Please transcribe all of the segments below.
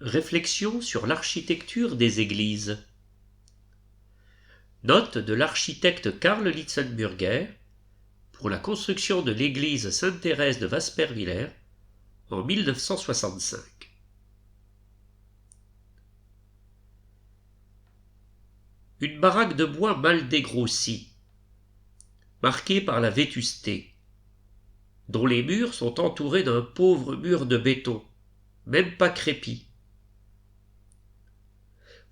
Réflexion sur l'architecture des églises. Note de l'architecte Karl Lietzenburger pour la construction de l'église Sainte-Thérèse de Waspervillers en 1965. Une baraque de bois mal dégrossie, marquée par la vétusté, dont les murs sont entourés d'un pauvre mur de béton, même pas crépi.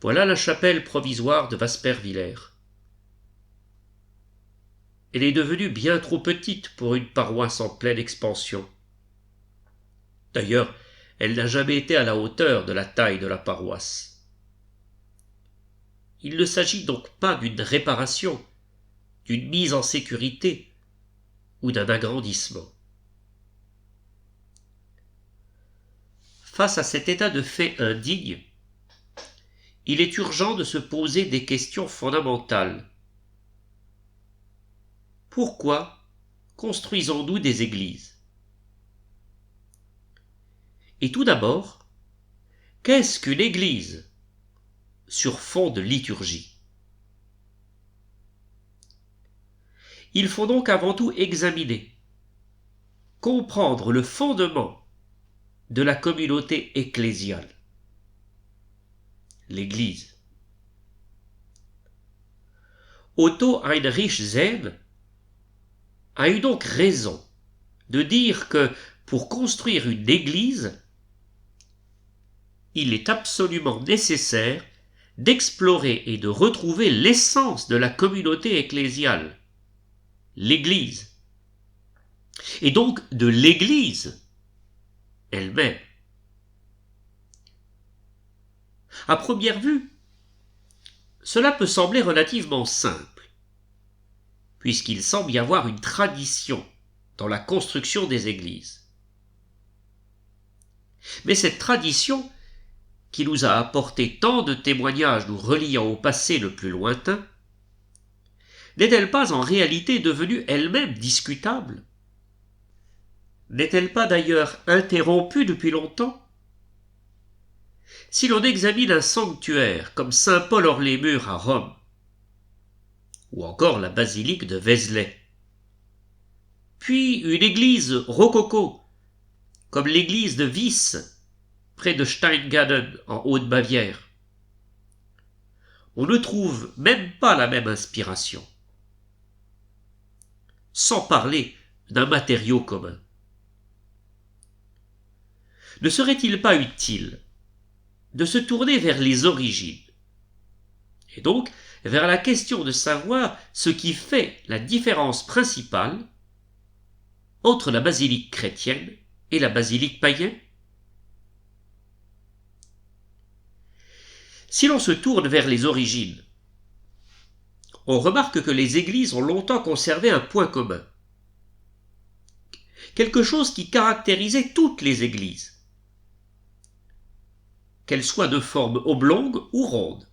Voilà la chapelle provisoire de Waspervillers. Elle est devenue bien trop petite pour une paroisse en pleine expansion. D'ailleurs, elle n'a jamais été à la hauteur de la taille de la paroisse. Il ne s'agit donc pas d'une réparation, d'une mise en sécurité ou d'un agrandissement. Face à cet état de fait indigne, il est urgent de se poser des questions fondamentales. Pourquoi construisons-nous des églises? Et tout d'abord, qu'est-ce qu'une église sur fond de liturgie? Il faut donc avant tout examiner, comprendre le fondement de la communauté ecclésiale, l'Église. Otto Heinrich Zehn a eu donc raison de dire que pour construire une église, il est absolument nécessaire d'explorer et de retrouver l'essence de la communauté ecclésiale, l'Église, et donc de l'Église elle-même. À première vue, cela peut sembler relativement simple, puisqu'il semble y avoir une tradition dans la construction des églises. Mais cette tradition, qui nous a apporté tant de témoignages nous reliant au passé le plus lointain, n'est-elle pas en réalité devenue elle-même discutable? N'est-elle pas d'ailleurs interrompue depuis longtemps? Si l'on examine un sanctuaire comme Saint-Paul-hors-les-Murs à Rome, ou encore la basilique de Vézelay, puis une église rococo, comme l'église de Wyss, près de Steingaden, en Haute-Bavière, on ne trouve même pas la même inspiration, sans parler d'un matériau commun. Ne serait-il pas utile de se tourner vers les origines, et donc vers la question de savoir ce qui fait la différence principale entre la basilique chrétienne et la basilique païenne? Si l'on se tourne vers les origines, on remarque que les églises ont longtemps conservé un point commun, quelque chose qui caractérisait toutes les églises, qu'elles soient de forme oblongue ou ronde,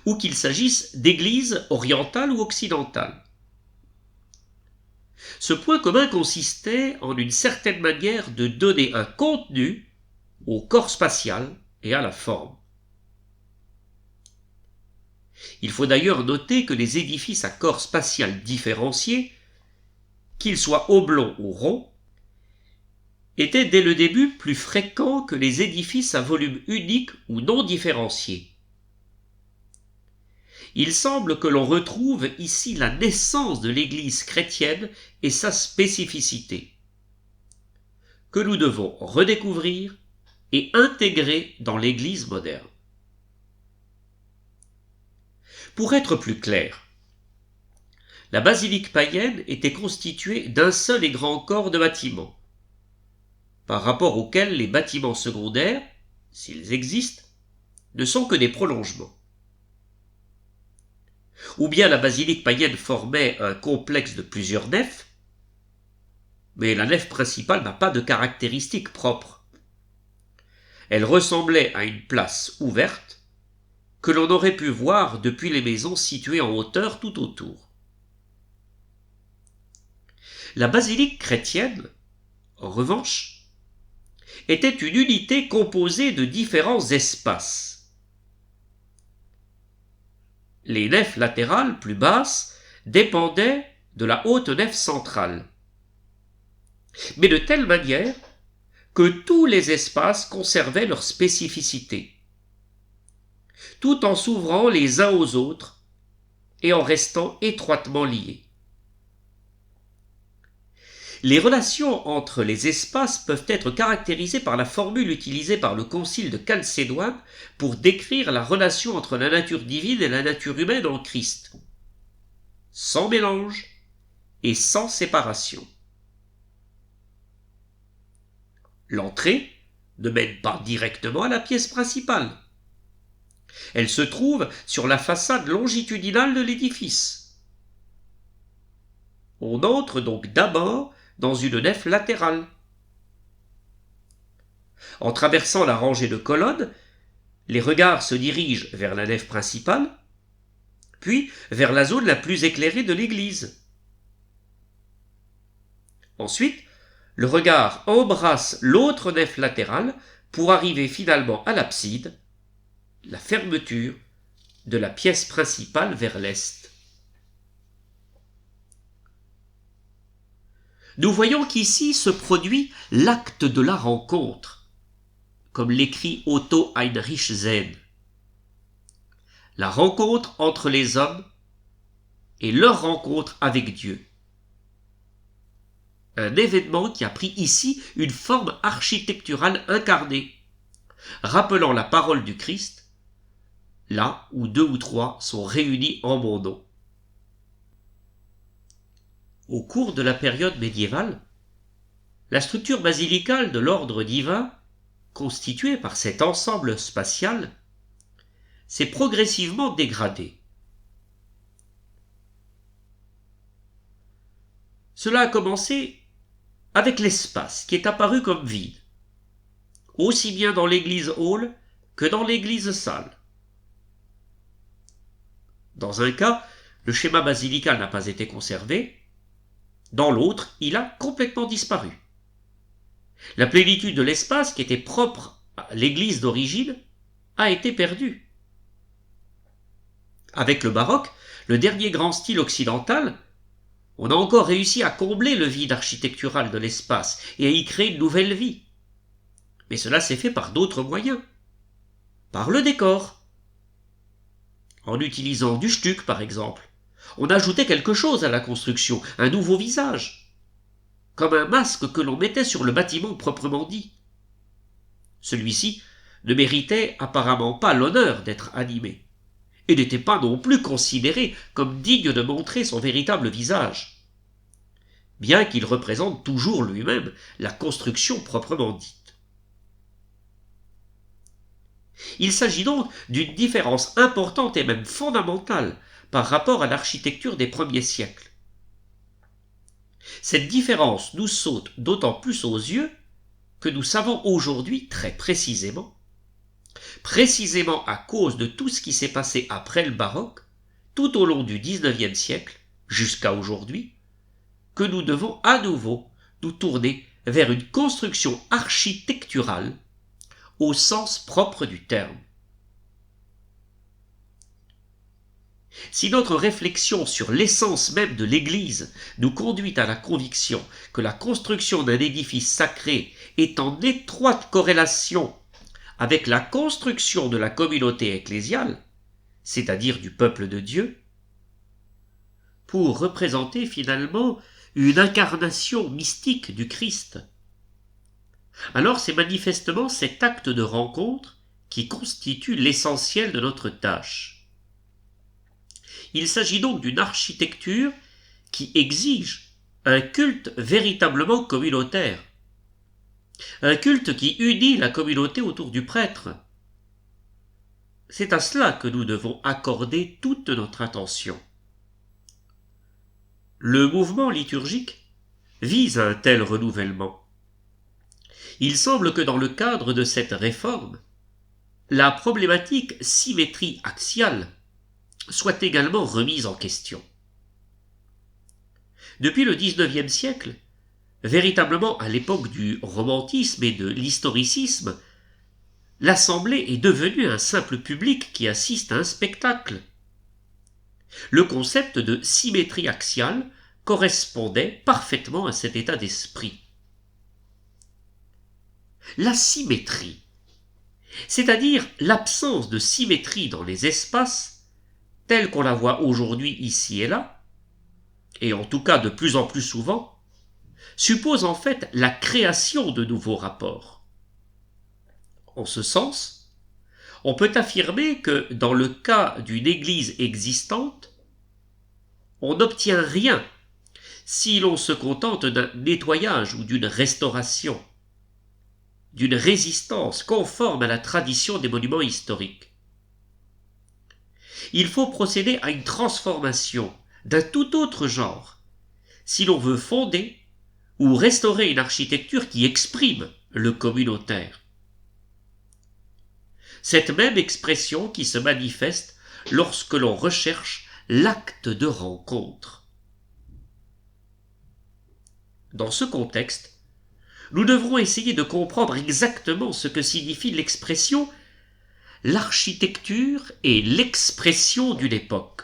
ou qu'il s'agisse d'églises orientales ou occidentales. Ce point commun consistait en une certaine manière de donner un contenu au corps spatial et à la forme. Il faut d'ailleurs noter que les édifices à corps spatial différencié, qu'ils soient oblongs ou ronds, étaient dès le début plus fréquents que les édifices à volume unique ou non différencié. Il semble que l'on retrouve ici la naissance de l'Église chrétienne et sa spécificité, que nous devons redécouvrir et intégrer dans l'Église moderne. Pour être plus clair, la basilique païenne était constituée d'un seul et grand corps de bâtiments, par rapport auquel les bâtiments secondaires, s'ils existent, ne sont que des prolongements. Ou bien la basilique païenne formait un complexe de plusieurs nefs, mais la nef principale n'a pas de caractéristiques propres. Elle ressemblait à une place ouverte que l'on aurait pu voir depuis les maisons situées en hauteur tout autour. La basilique chrétienne, en revanche, était une unité composée de différents espaces. Les nefs latérales plus basses dépendaient de la haute nef centrale, mais de telle manière que tous les espaces conservaient leur spécificité, tout en s'ouvrant les uns aux autres et en restant étroitement liés. Les relations entre les espaces peuvent être caractérisées par la formule utilisée par le Concile de Chalcédoine pour décrire la relation entre la nature divine et la nature humaine en Christ, sans mélange et sans séparation. L'entrée ne mène pas directement à la pièce principale. Elle se trouve sur la façade longitudinale de l'édifice. On entre donc d'abord dans une nef latérale. En traversant la rangée de colonnes, les regards se dirigent vers la nef principale, puis vers la zone la plus éclairée de l'église. Ensuite, le regard embrasse l'autre nef latérale pour arriver finalement à l'abside, la fermeture de la pièce principale vers l'est. Nous voyons qu'ici se produit l'acte de la rencontre, comme l'écrit Otto Heinrich Zen. La rencontre entre les hommes et leur rencontre avec Dieu. Un événement qui a pris ici une forme architecturale incarnée, rappelant la parole du Christ, là où 2 ou 3 sont réunis en mon nom. Au cours de la période médiévale, la structure basilicale de l'ordre divin, constituée par cet ensemble spatial, s'est progressivement dégradée. Cela a commencé avec l'espace qui est apparu comme vide, aussi bien dans l'église hall que dans l'église salle. Dans un cas, le schéma basilical n'a pas été conservé, dans l'autre, il a complètement disparu. La plénitude de l'espace qui était propre à l'église d'origine a été perdue. Avec le baroque, le dernier grand style occidental, on a encore réussi à combler le vide architectural de l'espace et à y créer une nouvelle vie. Mais cela s'est fait par d'autres moyens. Par le décor. En utilisant du stuc, par exemple. On ajoutait quelque chose à la construction, un nouveau visage, comme un masque que l'on mettait sur le bâtiment proprement dit. Celui-ci ne méritait apparemment pas l'honneur d'être animé, et n'était pas non plus considéré comme digne de montrer son véritable visage, bien qu'il représente toujours lui-même la construction proprement dite. Il s'agit donc d'une différence importante et même fondamentale par rapport à l'architecture des premiers siècles. Cette différence nous saute d'autant plus aux yeux que nous savons aujourd'hui très précisément à cause de tout ce qui s'est passé après le baroque, tout au long du XIXe siècle, jusqu'à aujourd'hui, que nous devons à nouveau nous tourner vers une construction architecturale au sens propre du terme. Si notre réflexion sur l'essence même de l'Église nous conduit à la conviction que la construction d'un édifice sacré est en étroite corrélation avec la construction de la communauté ecclésiale, c'est-à-dire du peuple de Dieu, pour représenter finalement une incarnation mystique du Christ, alors c'est manifestement cet acte de rencontre qui constitue l'essentiel de notre tâche. Il s'agit donc d'une architecture qui exige un culte véritablement communautaire, un culte qui unit la communauté autour du prêtre. C'est à cela que nous devons accorder toute notre attention. Le mouvement liturgique vise à un tel renouvellement. Il semble que dans le cadre de cette réforme, la problématique symétrie axiale soit également remise en question. Depuis le XIXe siècle, véritablement à l'époque du romantisme et de l'historicisme, l'Assemblée est devenue un simple public qui assiste à un spectacle. Le concept de symétrie axiale correspondait parfaitement à cet état d'esprit. La symétrie, c'est-à-dire l'absence de symétrie dans les espaces, telle qu'on la voit aujourd'hui ici et là, et en tout cas de plus en plus souvent, suppose en fait la création de nouveaux rapports. En ce sens, on peut affirmer que dans le cas d'une Église existante, on n'obtient rien si l'on se contente d'un nettoyage ou d'une restauration, d'une résistance conforme à la tradition des monuments historiques. Il faut procéder à une transformation d'un tout autre genre si l'on veut fonder ou restaurer une architecture qui exprime le communautaire. Cette même expression qui se manifeste lorsque l'on recherche l'acte de rencontre. Dans ce contexte, nous devrons essayer de comprendre exactement ce que signifie l'expression « l'architecture est l'expression d'une époque ».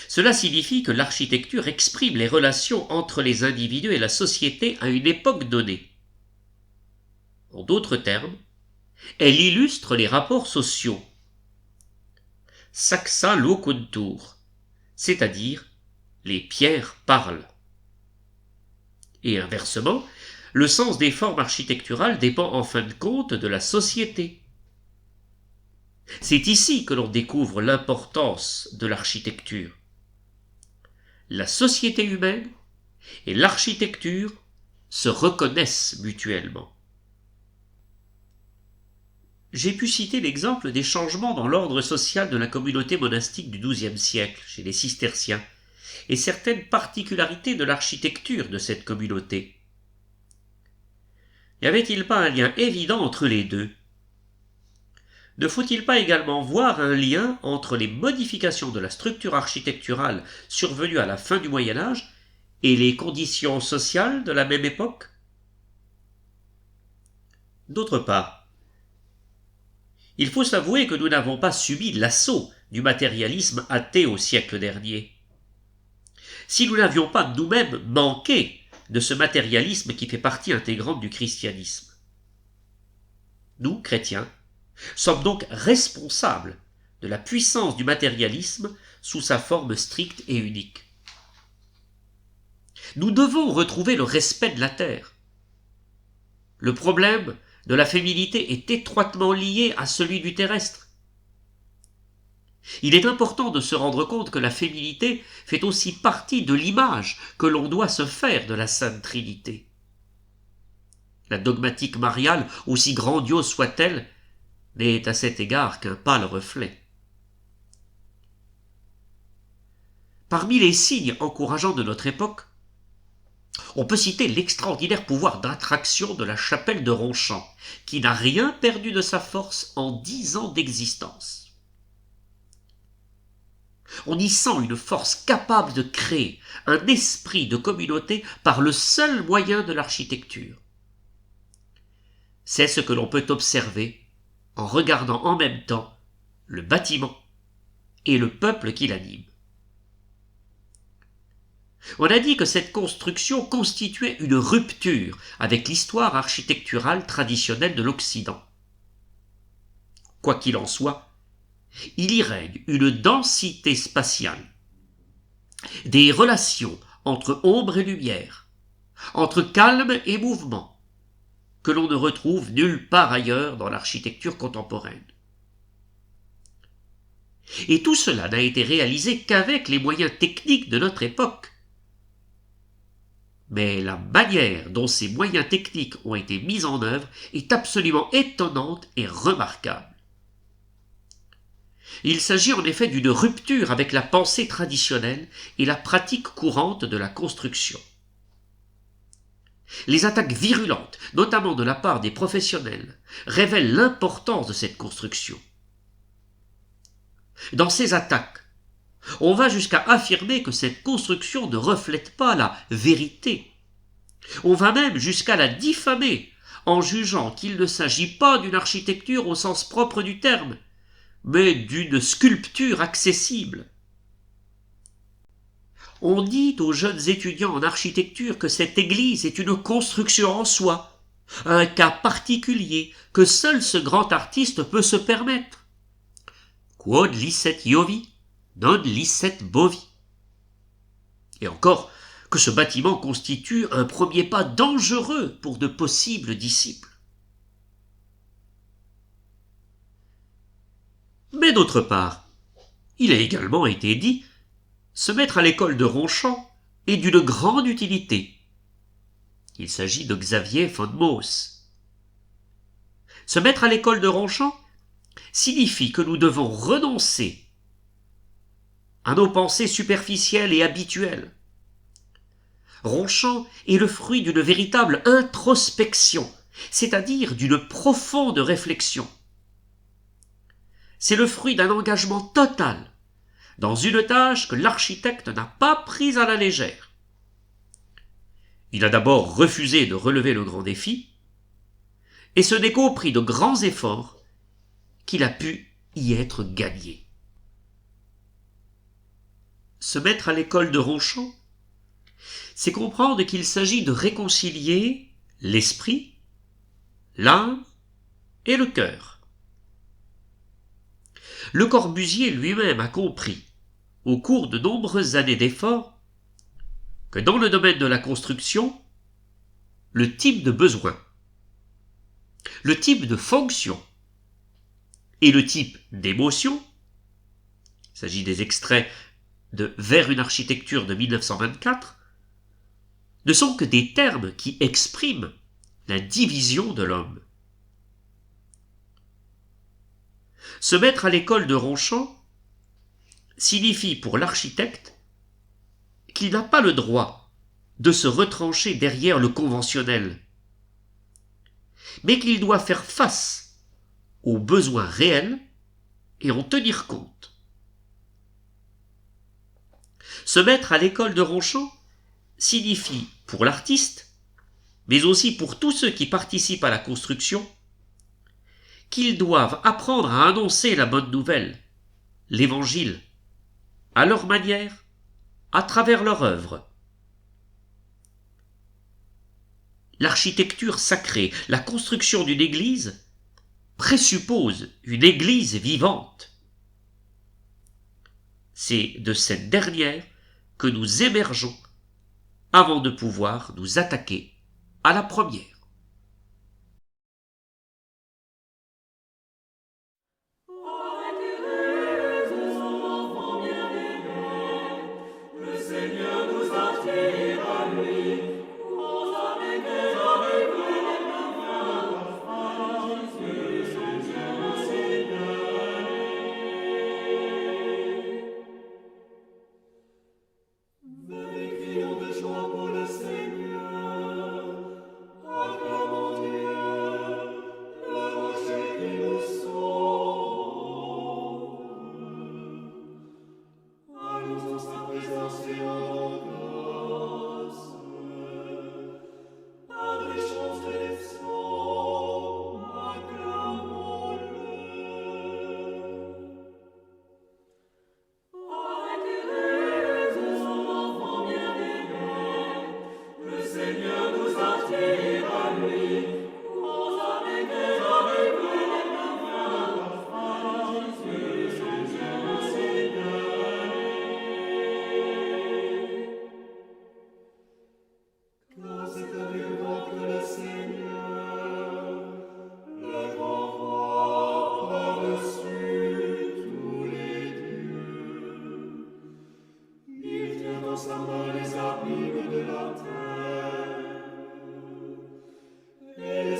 Cela signifie que l'architecture exprime les relations entre les individus et la société à une époque donnée. En d'autres termes, elle illustre les rapports sociaux. Saxa loquuntur, c'est-à-dire les pierres parlent. Et inversement, le sens des formes architecturales dépend en fin de compte de la société. C'est ici que l'on découvre l'importance de l'architecture. La société humaine et l'architecture se reconnaissent mutuellement. J'ai pu citer l'exemple des changements dans l'ordre social de la communauté monastique du XIIe siècle chez les cisterciens et certaines particularités de l'architecture de cette communauté. N'y avait-il pas un lien évident entre les deux ? Ne faut-il pas également voir un lien entre les modifications de la structure architecturale survenues à la fin du Moyen Âge et les conditions sociales de la même époque ? D'autre part, il faut s'avouer que nous n'avons pas subi l'assaut du matérialisme athée au siècle dernier. Si nous n'avions pas nous-mêmes manqué de ce matérialisme qui fait partie intégrante du christianisme. Nous, chrétiens, sommes donc responsables de la puissance du matérialisme sous sa forme stricte et unique. Nous devons retrouver le respect de la terre. Le problème de la féminité est étroitement lié à celui du terrestre. Il est important de se rendre compte que la féminité fait aussi partie de l'image que l'on doit se faire de la Sainte Trinité. La dogmatique mariale, aussi grandiose soit-elle, n'est à cet égard qu'un pâle reflet. Parmi les signes encourageants de notre époque, on peut citer l'extraordinaire pouvoir d'attraction de la chapelle de Ronchamp, qui n'a rien perdu de sa force en 10 ans d'existence. On y sent une force capable de créer un esprit de communauté par le seul moyen de l'architecture. C'est ce que l'on peut observer en regardant en même temps le bâtiment et le peuple qui l'anime. On a dit que cette construction constituait une rupture avec l'histoire architecturale traditionnelle de l'Occident. Quoi qu'il en soit, il y règne une densité spatiale, des relations entre ombre et lumière, entre calme et mouvement, que l'on ne retrouve nulle part ailleurs dans l'architecture contemporaine. Et tout cela n'a été réalisé qu'avec les moyens techniques de notre époque. Mais la manière dont ces moyens techniques ont été mis en œuvre est absolument étonnante et remarquable. Il s'agit en effet d'une rupture avec la pensée traditionnelle et la pratique courante de la construction. Les attaques virulentes, notamment de la part des professionnels, révèlent l'importance de cette construction. Dans ces attaques, on va jusqu'à affirmer que cette construction ne reflète pas la vérité. On va même jusqu'à la diffamer en jugeant qu'il ne s'agit pas d'une architecture au sens propre du terme, mais d'une sculpture accessible. On dit aux jeunes étudiants en architecture que cette église est une construction en soi, un cas particulier que seul ce grand artiste peut se permettre. Quod licet Iovi, non licet bovi. Et encore, que ce bâtiment constitue un premier pas dangereux pour de possibles disciples. Mais d'autre part, il a également été dit, se mettre à l'école de Ronchamp est d'une grande utilité. Il s'agit de Xavier von Mauss. Se mettre à l'école de Ronchamp signifie que nous devons renoncer à nos pensées superficielles et habituelles. Ronchamp est le fruit d'une véritable introspection, c'est-à-dire d'une profonde réflexion. C'est le fruit d'un engagement total dans une tâche que l'architecte n'a pas prise à la légère. Il a d'abord refusé de relever le grand défi, et ce n'est qu'au prix de grands efforts qu'il a pu y être gagné. Se mettre à l'école de Ronchamp, c'est comprendre qu'il s'agit de réconcilier l'esprit, l'âme et le cœur. Le Corbusier lui-même a compris, au cours de nombreuses années d'efforts, que dans le domaine de la construction, le type de besoin, le type de fonction et le type d'émotion, il s'agit des extraits de Vers une architecture de 1924, ne sont que des termes qui expriment la division de l'homme. Se mettre à l'école de Ronchamp signifie pour l'architecte qu'il n'a pas le droit de se retrancher derrière le conventionnel, mais qu'il doit faire face aux besoins réels et en tenir compte. Se mettre à l'école de Ronchamp signifie pour l'artiste, mais aussi pour tous ceux qui participent à la construction, qu'ils doivent apprendre à annoncer la bonne nouvelle, l'évangile, à leur manière, à travers leur œuvre. L'architecture sacrée, la construction d'une église, présuppose une église vivante. C'est de cette dernière que nous émergeons avant de pouvoir nous attaquer à la première.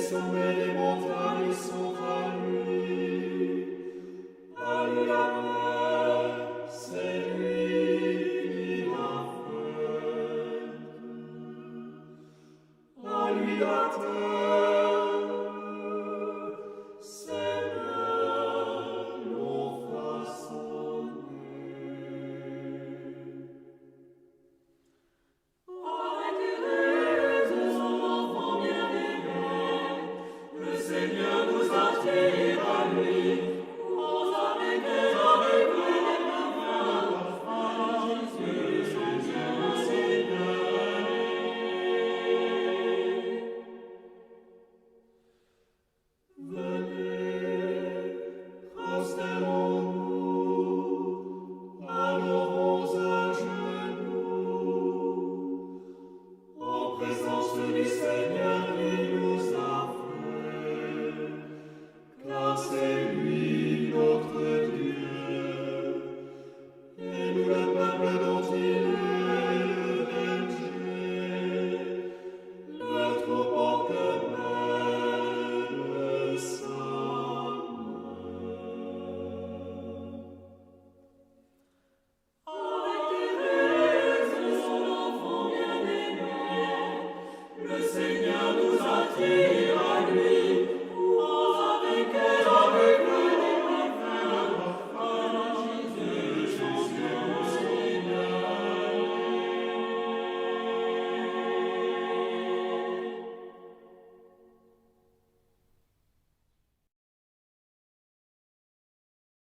sommets des montagnes sont à lui. À lui la paix, c'est lui qui l'a faite. À lui la terre, ses mains l'ont façonnée. Seigneur nous attire à lui, aux aveugles les mains à Jésus, son Seigneur. Venez, prosternons-nous, adorons à genoux, en présence du Seigneur qui nous a fait. Car c'est lui notre Dieu, et nous le peuple dont il est le berger, le troupeau que mène sa main. Avec Thérèse, son enfant bien-aimé, le Seigneur nous attire.